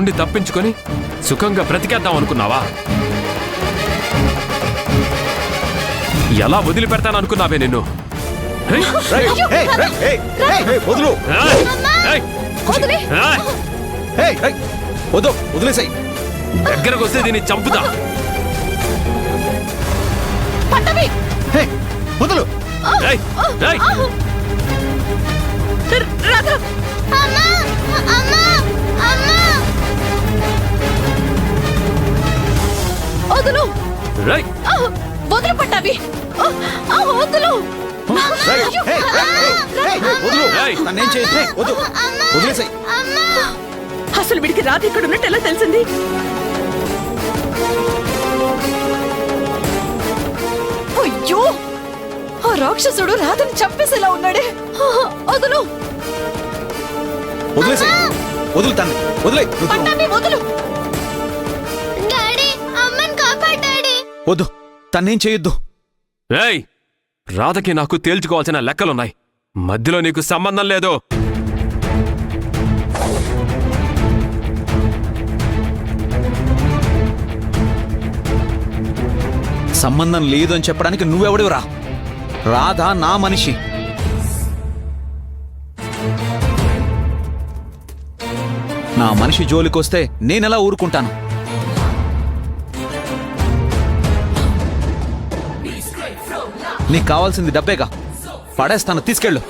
నుండి తప్పించుకొని సుఖంగా బ్రతికేద్దాం అనుకున్నావా? ఎలా వదిలిపెడతాననుకున్నావే నిన్ను? వదిలేసాయి. దగ్గరకు వస్తే దీన్ని చంపుతా. వదులు. వదులు వదులు పట్టాభి, వదులు. అసలు వీడికి రాత్రి ఇక్కడ ఉన్నట్టు ఎలా తెలిసింది? అయ్యో, ఆ రాక్షసుడు రాధని చంపేసేలా ఉన్నాడే. వదులు వదులు తను వదిలే. పట్టాభి వదులు. వద్దు, తన్నేం చేయొద్దు. ఏయ్, రాధకి నాకు తేల్చుకోవాల్సిన లెక్కలున్నాయి. మధ్యలో నీకు సంబంధం లేదు. సంబంధం లేదు అని చెప్పడానికి నువ్వెవడివరా? రాధ నా మనిషి. నా మనిషి జోలికొస్తే నేనెలా ఊరుకుంటాను? నీకు కావాల్సింది డబ్బేగా, పడేస్తాను, తీసుకెళ్ళు.